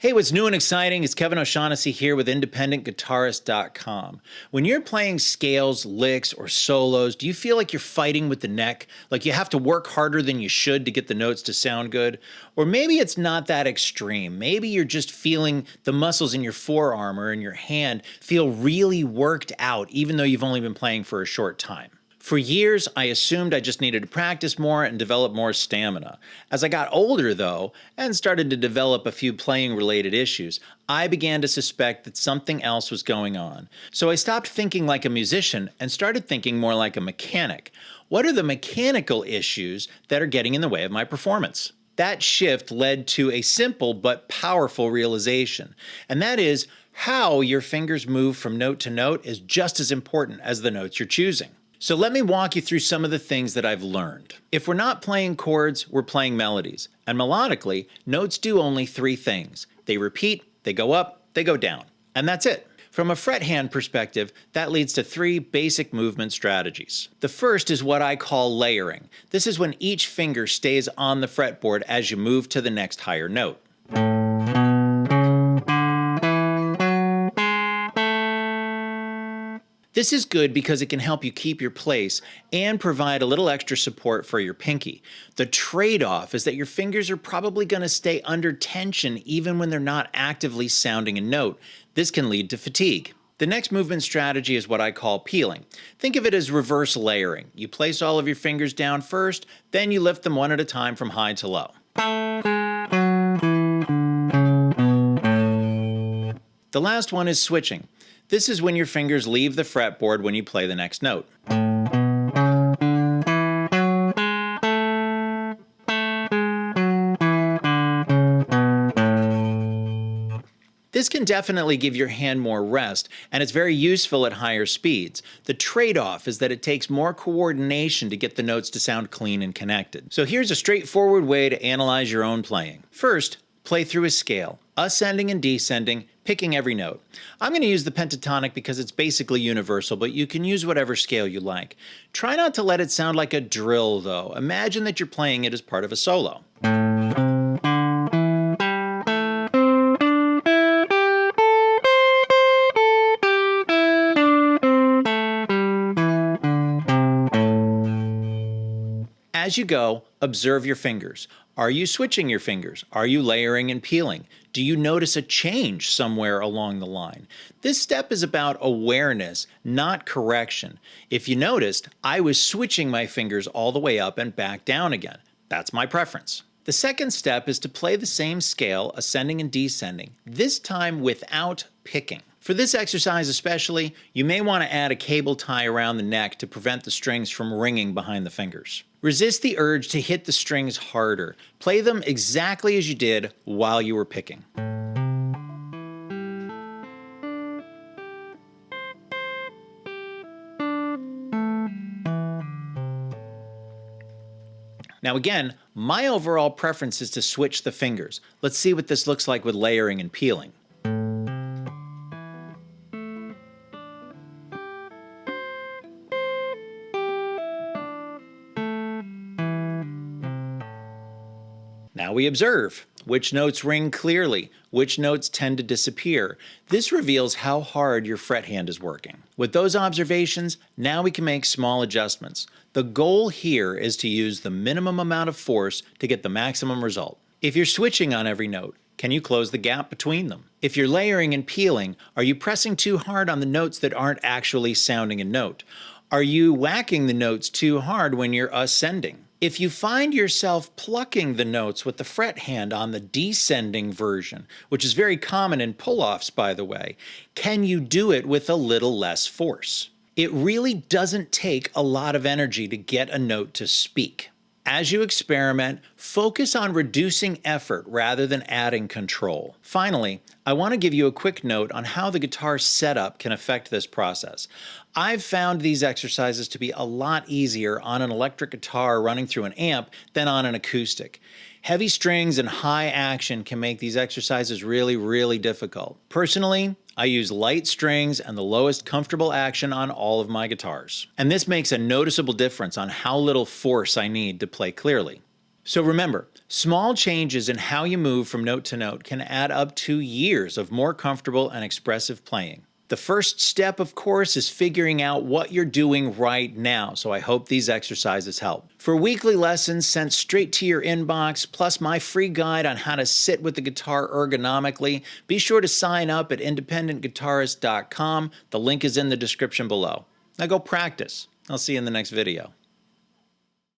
Hey, what's new and exciting? It's Kevin O'Shaughnessy here with IndependentGuitarist.com. When you're playing scales, licks, or solos, do you feel like you're fighting with the neck? Like you have to work harder than you should to get the notes to sound good? Or maybe it's not that extreme. Maybe you're just feeling the muscles in your forearm or in your hand feel really worked out, even though you've only been playing for a short time. For years, I assumed I just needed to practice more and develop more stamina. As I got older, though, and started to develop a few playing-related issues, I began to suspect that something else was going on. So I stopped thinking like a musician and started thinking more like a mechanic. What are the mechanical issues that are getting in the way of my performance? That shift led to a simple but powerful realization, and that is how your fingers move from note to note is just as important as the notes you're choosing. So let me walk you through some of the things that I've learned. If we're not playing chords, we're playing melodies. And melodically, notes do only three things. They repeat, they go up, they go down. And that's it. From a fret hand perspective, that leads to three basic movement strategies. The first is what I call layering. This is when each finger stays on the fretboard as you move to the next higher note. This is good because it can help you keep your place and provide a little extra support for your pinky. The trade-off is that your fingers are probably going to stay under tension even when they're not actively sounding a note. This can lead to fatigue. The next movement strategy is what I call peeling. Think of it as reverse layering. You place all of your fingers down first, then you lift them one at a time from high to low. The last one is switching. This is when your fingers leave the fretboard when you play the next note. This can definitely give your hand more rest, and it's very useful at higher speeds. The trade-off is that it takes more coordination to get the notes to sound clean and connected. So here's a straightforward way to analyze your own playing. First, play through a scale, ascending and descending, picking every note. I'm going to use the pentatonic because it's basically universal, but you can use whatever scale you like. Try not to let it sound like a drill, though. Imagine that you're playing it as part of a solo. As you go, observe your fingers. Are you switching your fingers? Are you layering and peeling? Do you notice a change somewhere along the line? This step is about awareness, not correction. If you noticed, I was switching my fingers all the way up and back down again. That's my preference. The second step is to play the same scale, ascending and descending, this time without picking. For this exercise especially, you may want to add a cable tie around the neck to prevent the strings from ringing behind the fingers. Resist the urge to hit the strings harder. Play them exactly as you did while you were picking. Now again, my overall preference is to switch the fingers. Let's see what this looks like with layering and peeling. Now we observe which notes ring clearly, which notes tend to disappear. This reveals how hard your fret hand is working. With those observations, now we can make small adjustments. The goal here is to use the minimum amount of force to get the maximum result. If you're switching on every note, can you close the gap between them? If you're layering and peeling, are you pressing too hard on the notes that aren't actually sounding a note? Are you whacking the notes too hard when you're ascending? If you find yourself plucking the notes with the fret hand on the descending version, which is very common in pull-offs, by the way, can you do it with a little less force? It really doesn't take a lot of energy to get a note to speak. As you experiment, focus on reducing effort rather than adding control. Finally, I want to give you a quick note on how the guitar setup can affect this process. I've found these exercises to be a lot easier on an electric guitar running through an amp than on an acoustic. Heavy strings and high action can make these exercises really difficult. Personally, I use light strings and the lowest comfortable action on all of my guitars. And this makes a noticeable difference on how little force I need to play clearly. So remember, small changes in how you move from note to note can add up to years of more comfortable and expressive playing. The first step, of course, is figuring out what you're doing right now, so I hope these exercises help. For weekly lessons sent straight to your inbox, plus my free guide on how to sit with the guitar ergonomically, be sure to sign up at independentguitarist.com. The link is in the description below. Now go practice. I'll see you in the next video.